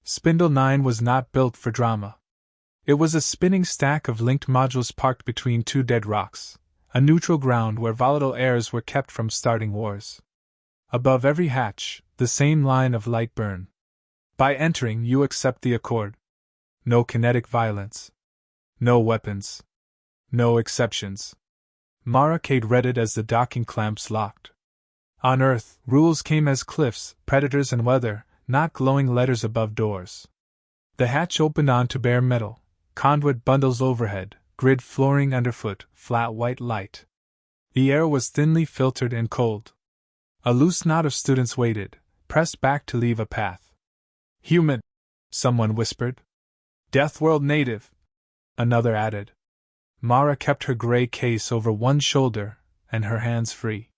Spindle 9 was not built for drama. It was a spinning stack of linked modules parked between two dead rocks, a neutral ground where volatile airs were kept from starting wars. Above every hatch, the same line of light burn. By entering, you accept the accord. No kinetic violence. No weapons. No exceptions. Mara Cade read it as the docking clamps locked. On Earth, rules came as cliffs, predators, and weather, not glowing letters above doors. The hatch opened onto bare metal, conduit bundles overhead, grid flooring underfoot, flat white light. The air was thinly filtered and cold. A loose knot of students waited, pressed back to leave a path. Human, someone whispered. Deathworld native, another added. Mara kept her gray case over one shoulder and her hands free.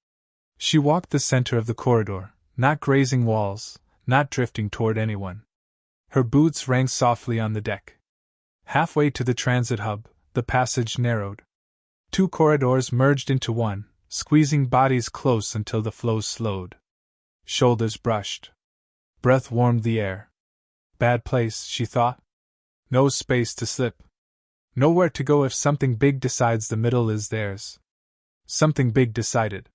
She walked the center of the corridor, not grazing walls, not drifting toward anyone. Her boots rang softly on the deck. Halfway to the transit hub, the passage narrowed. Two corridors merged into one, squeezing bodies close until the flow slowed. Shoulders brushed. Breath warmed the air. Bad place, she thought. No space to slip. Nowhere to go if something big decides the middle is theirs. Something big decided.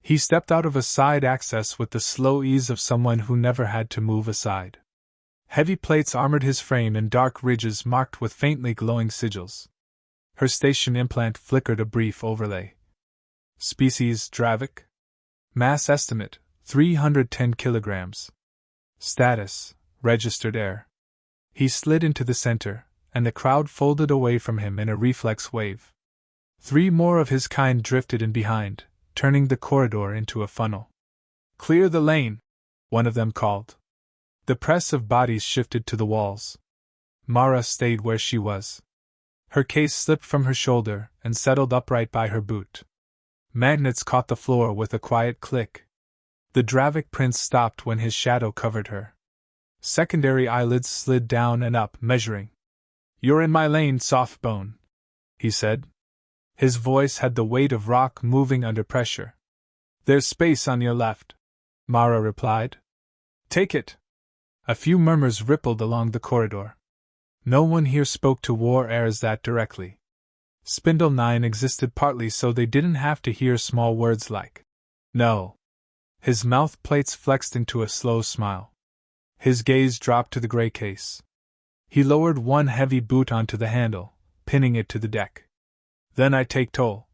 He stepped out of a side access with the slow ease of someone who never had to move aside. Heavy plates armored his frame in dark ridges marked with faintly glowing sigils. Her station implant flickered a brief overlay. Species Dravik. Mass estimate 310 kilograms. Status registered heir. He slid into the center, and the crowd folded away from him in a reflex wave. 3 more of his kind drifted in behind, turning the corridor into a funnel. Clear the lane, one of them called. The press of bodies shifted to the walls. Mara stayed where she was. Her case slipped from her shoulder and settled upright by her boot. Magnets caught the floor with a quiet click. The Dravik prince stopped when his shadow covered her. Secondary eyelids slid down and up, measuring. "You're in my lane, soft bone," he said. His voice had the weight of rock moving under pressure. "There's space on your left," Mara replied. "Take it." A few murmurs rippled along the corridor. No one here spoke to war heirs that directly. Spindle 9 existed partly so they didn't have to hear small words like, "No." His mouth plates flexed into a slow smile. His gaze dropped to the gray case. He lowered one heavy boot onto the handle, pinning it to the deck. "Then I take toll,"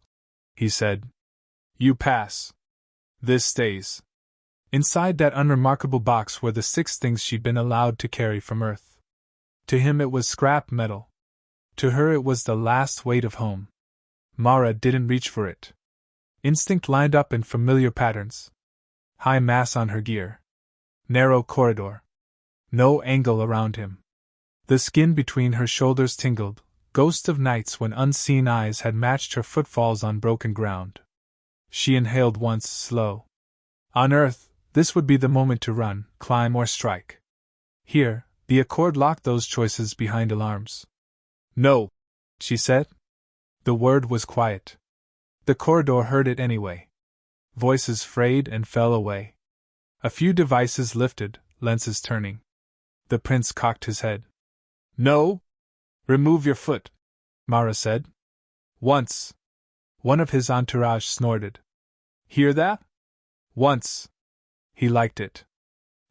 he said. "You pass. This stays." Inside that unremarkable box were the 6 things she'd been allowed to carry from Earth. To him it was scrap metal. To her it was the last weight of home. Mara didn't reach for it. Instinct lined up in familiar patterns. High mass on her gear. Narrow corridor. No angle around him. The skin between her shoulders tingled, ghost of nights when unseen eyes had matched her footfalls on broken ground. She inhaled once, slow. On Earth, this would be the moment to run, climb, or strike. Here, the Accord locked those choices behind alarms. "No," she said. The word was quiet. The corridor heard it anyway. Voices frayed and fell away. A few devices lifted, lenses turning. The prince cocked his head. "No? Remove your foot," Mara said. "Once." One of his entourage snorted. "Hear that? Once." He liked it.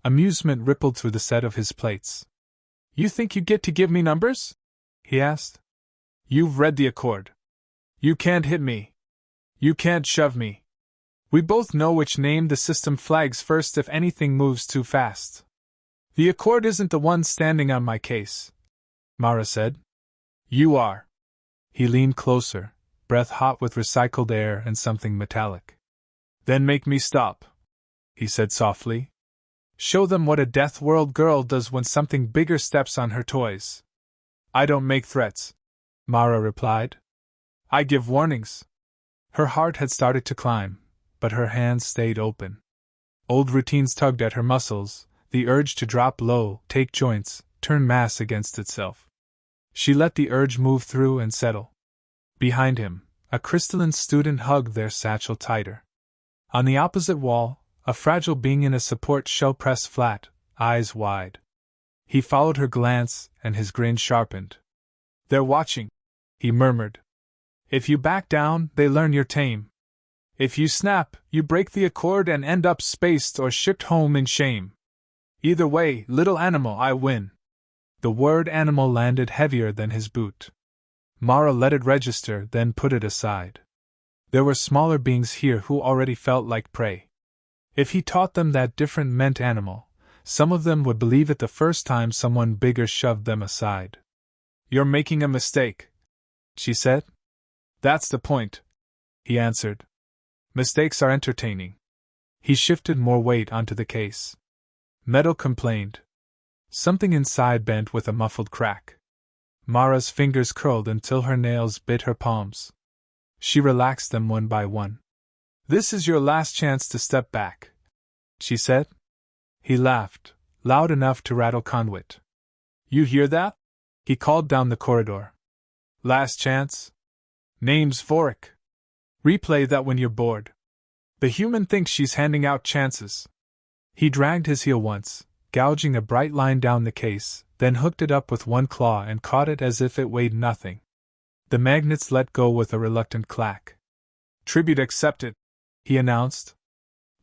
Amusement rippled through the set of his plates. "You think you get to give me numbers?" he asked. "You've read the Accord. You can't hit me. You can't shove me. We both know which name the system flags first if anything moves too fast. The Accord isn't the one standing on my case," Mara said. "You are." He leaned closer, breath hot with recycled air and something metallic. "Then make me stop," he said softly. "Show them what a deathworld girl does when something bigger steps on her toys." "I don't make threats," Mara replied. "I give warnings." Her heart had started to climb, but her hands stayed open. Old routines tugged at her muscles, the urge to drop low, take joints, turn mass against itself. She let the urge move through and settle. Behind him, a crystalline student hugged their satchel tighter. On the opposite wall, a fragile being in a support shell pressed flat, eyes wide. He followed her glance, and his grin sharpened. "They're watching," he murmured. "If you back down, they learn you're tame. If you snap, you break the accord and end up spaced or shipped home in shame. Either way, little animal, I win." The word animal landed heavier than his boot. Mara let it register, then put it aside. There were smaller beings here who already felt like prey. If he taught them that different meant animal, some of them would believe it the first time someone bigger shoved them aside. "You're making a mistake," she said. "That's the point," he answered. "Mistakes are entertaining." He shifted more weight onto the case. Metal complained. Something inside bent with a muffled crack. Mara's fingers curled until her nails bit her palms. She relaxed them one by one. "This is your last chance to step back," she said. He laughed, loud enough to rattle conduit. "You hear that?" he called down the corridor. "Last chance? Name's Vorik. Replay that when you're bored. The human thinks she's handing out chances." He dragged his heel once, gouging a bright line down the case, then hooked it up with one claw and caught it as if it weighed nothing. The magnets let go with a reluctant clack. "Tribute accepted," he announced.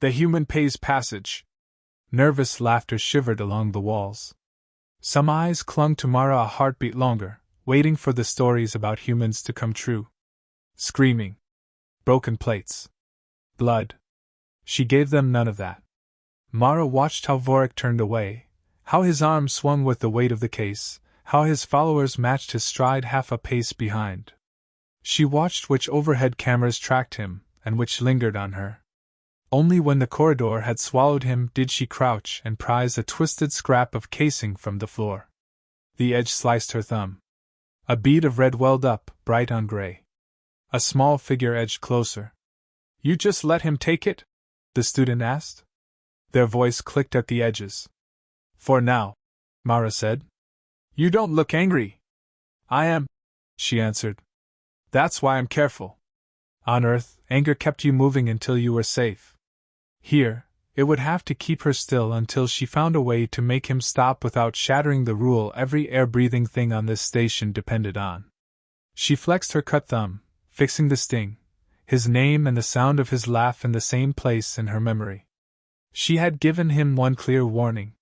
"The human pays passage." Nervous laughter shivered along the walls. Some eyes clung to Mara a heartbeat longer, waiting for the stories about humans to come true. Screaming. Broken plates. Blood. She gave them none of that. Mara watched how Vorik turned away, how his arm swung with the weight of the case, how his followers matched his stride half a pace behind. She watched which overhead cameras tracked him, and which lingered on her. Only when the corridor had swallowed him did she crouch and prize a twisted scrap of casing from the floor. The edge sliced her thumb. A bead of red welled up, bright on gray. A small figure edged closer. "You just let him take it?" the student asked. Their voice clicked at the edges. "For now," Mara said. "You don't look angry." "I am," she answered. "That's why I'm careful. On Earth, anger kept you moving until you were safe. Here, it would have to keep her still until she found a way to make him stop without shattering the rule every air-breathing thing on this station depended on." She flexed her cut thumb, fixing the sting, his name and the sound of his laugh in the same place in her memory. She had given him one clear warning.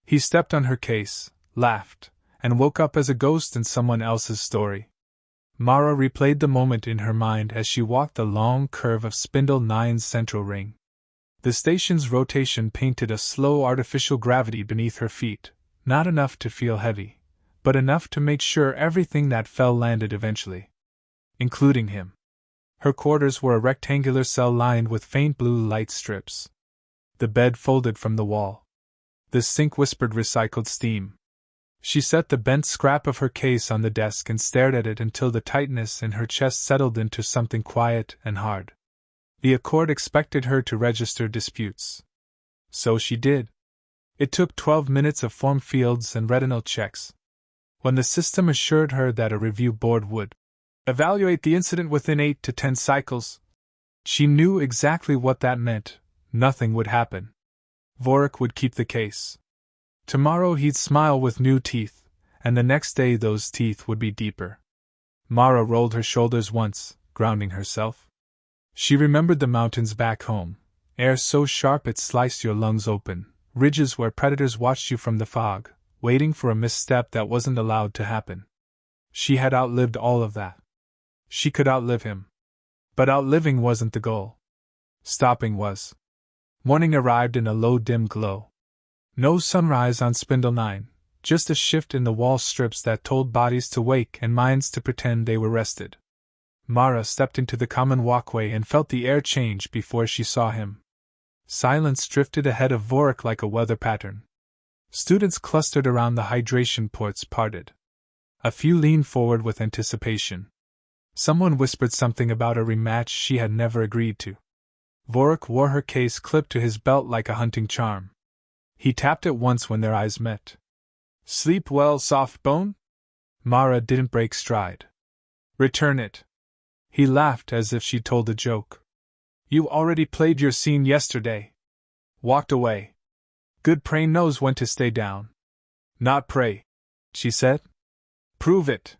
He stepped on her case, laughed, and woke up as a ghost in someone else's story. Mara replayed the moment in her mind as she walked the long curve of Spindle 9's central ring. The station's rotation painted a slow artificial gravity beneath her feet, not enough to feel heavy, but enough to make sure everything that fell landed eventually. Including him. Her quarters were a rectangular cell lined with faint blue light strips. The bed folded from the wall. The sink whispered recycled steam. She set the bent scrap of her case on the desk and stared at it until the tightness in her chest settled into something quiet and hard. The Accord expected her to register disputes. So she did. It took 12 minutes of form fields and retinal checks. When the system assured her that a review board would evaluate the incident within 8 to 10 cycles, she knew exactly what that meant. Nothing would happen. Vorik would keep the case. Tomorrow he'd smile with new teeth, and the next day those teeth would be deeper. Mara rolled her shoulders once, grounding herself. She remembered the mountains back home, air so sharp it sliced your lungs open, ridges where predators watched you from the fog, waiting for a misstep that wasn't allowed to happen. She had outlived all of that. She could outlive him. But outliving wasn't the goal. Stopping was. Morning arrived in a low dim glow. No sunrise on Spindle 9, just a shift in the wall strips that told bodies to wake and minds to pretend they were rested. Mara stepped into the common walkway and felt the air change before she saw him. Silence drifted ahead of Vorik like a weather pattern. Students clustered around the hydration ports parted. A few leaned forward with anticipation. Someone whispered something about a rematch she had never agreed to. Vorik wore her case clipped to his belt like a hunting charm. He tapped it once when their eyes met. "Sleep well, soft bone?" Mara didn't break stride. "Return it." He laughed as if she told a joke. "You already played your scene yesterday." Walked away. Good prey knows when to stay down. Not pray, she said. Prove it.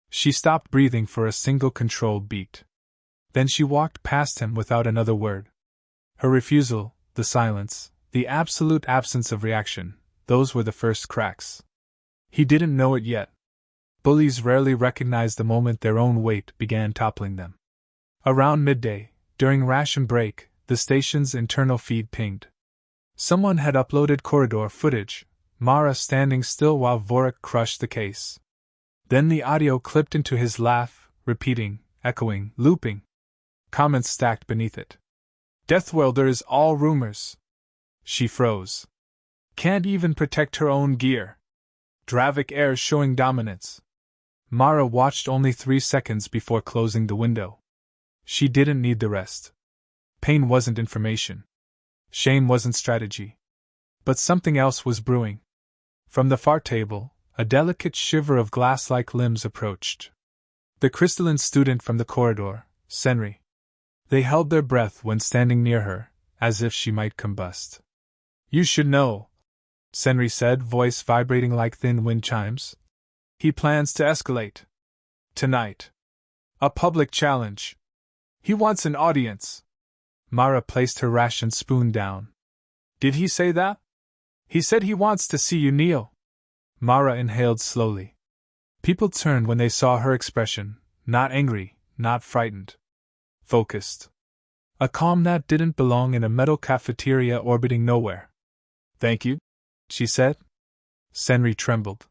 She stopped breathing for a single controlled beat. Then she walked past him without another word. Her refusal, the silence, the absolute absence of reaction, those were the first cracks. He didn't know it yet. Bullies rarely recognize the moment their own weight began toppling them. Around midday, during ration break, the station's internal feed pinged. Someone had uploaded corridor footage, Mara standing still while Vorik crushed the case. Then the audio clipped into his laugh, repeating, echoing, looping. Comments stacked beneath it. Deathworlder is all rumors. She froze. Can't even protect her own gear. Dravik heir showing dominance. Mara watched only 3 seconds before closing the window. She didn't need the rest. Pain wasn't information. Shame wasn't strategy. But something else was brewing. From the far table, a delicate shiver of glass-like limbs approached. The crystalline student from the corridor, Senri. They held their breath when standing near her, as if she might combust. You should know, Senri said, voice vibrating like thin wind chimes. He plans to escalate. Tonight. A public challenge. He wants an audience. Mara placed her ration spoon down. Did he say that? He said he wants to see you kneel. Mara inhaled slowly. People turned when they saw her expression, not angry, not frightened. Focused. A calm that didn't belong in a metal cafeteria orbiting nowhere. Thank you, she said. Senri trembled.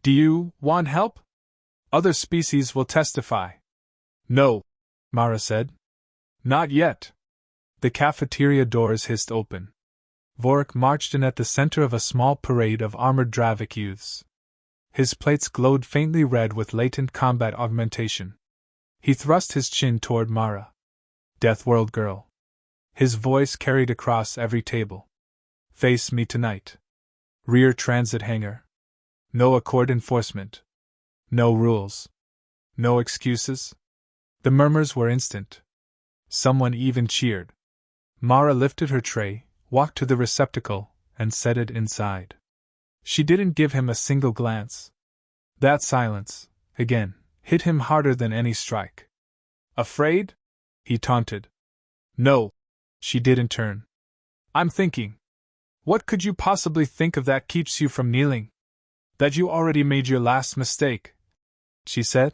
Do you want help? Other species will testify. No, Mara said. Not yet. The cafeteria doors hissed open. Vorik marched in at the center of a small parade of armored Dravik youths. His plates glowed faintly red with latent combat augmentation. He thrust his chin toward Mara. Deathworld girl. His voice carried across every table. Face me tonight. Rear transit hangar. No accord enforcement. No rules. No excuses. The murmurs were instant. Someone even cheered. Mara lifted her tray, walked to the receptacle, and set it inside. She didn't give him a single glance. That silence, again, hit him harder than any strike. Afraid? He taunted. No. She didn't turn. I'm thinking. What could you possibly think of that keeps you from kneeling? That you already made your last mistake, she said.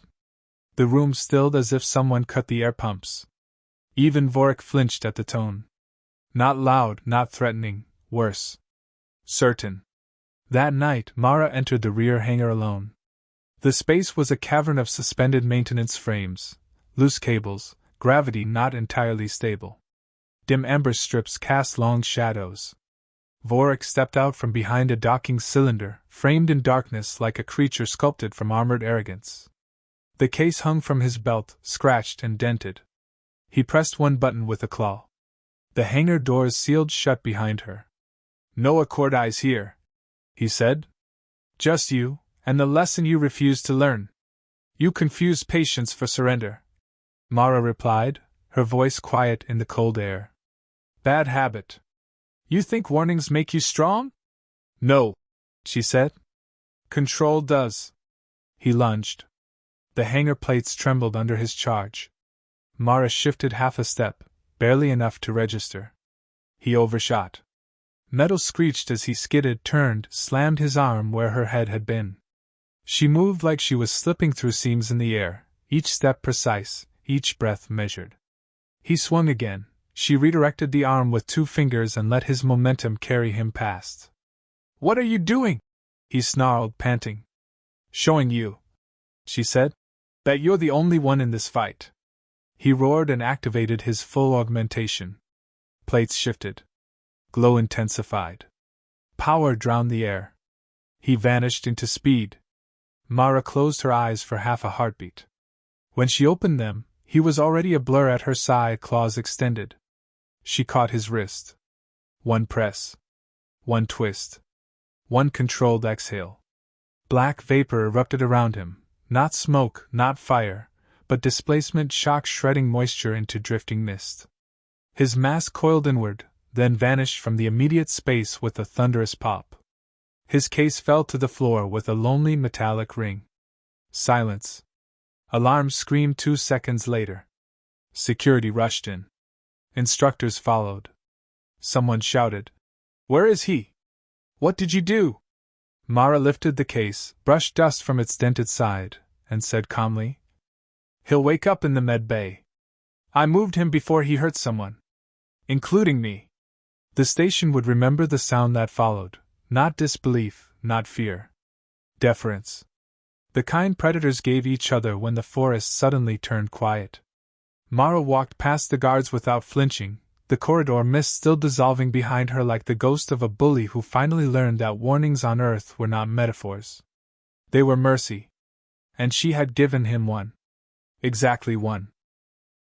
The room stilled as if someone cut the air pumps. Even Vorik flinched at the tone. Not loud, not threatening, worse. Certain. That night, Mara entered the rear hangar alone. The space was a cavern of suspended maintenance frames, loose cables, gravity not entirely stable. Dim amber strips cast long shadows. Vorik stepped out from behind a docking cylinder, framed in darkness like a creature sculpted from armored arrogance. The case hung from his belt, scratched and dented. He pressed one button with a claw. The hangar doors sealed shut behind her. No Accord eyes here, he said. Just you, and the lesson you refuse to learn. You confuse patience for surrender. Mara replied, her voice quiet in the cold air. Bad habit. You think warnings make you strong? No, she said. Control does. He lunged. The hangar plates trembled under his charge. Mara shifted half a step, barely enough to register. He overshot. Metal screeched as he skidded, turned, slammed his arm where her head had been. She moved like she was slipping through seams in the air, each step precise, each breath measured. He swung again. She redirected the arm with 2 fingers and let his momentum carry him past. What are you doing? He snarled, panting. Showing you, she said, that you're the only one in this fight. He roared and activated his full augmentation. Plates shifted. Glow intensified. Power drowned the air. He vanished into speed. Mara closed her eyes for half a heartbeat. When she opened them, he was already a blur at her side, claws extended. She caught his wrist. One press. One twist. One controlled exhale. Black vapor erupted around him, not smoke, not fire, but displacement shock shredding moisture into drifting mist. His mass coiled inward, then vanished from the immediate space with a thunderous pop. His case fell to the floor with a lonely metallic ring. Silence. Alarm screamed 2 seconds later. Security rushed in. Instructors followed. Someone shouted, "Where is he? What did you do?" Mara lifted the case, brushed dust from its dented side, and said calmly, "He'll wake up in the med bay. I moved him before he hurt someone. Including me." The station would remember the sound that followed, not disbelief, not fear. Deference. The kind predators gave each other when the forest suddenly turned quiet. Mara walked past the guards without flinching, the corridor mist still dissolving behind her like the ghost of a bully who finally learned that warnings on Earth were not metaphors. They were mercy. And she had given him one. Exactly one.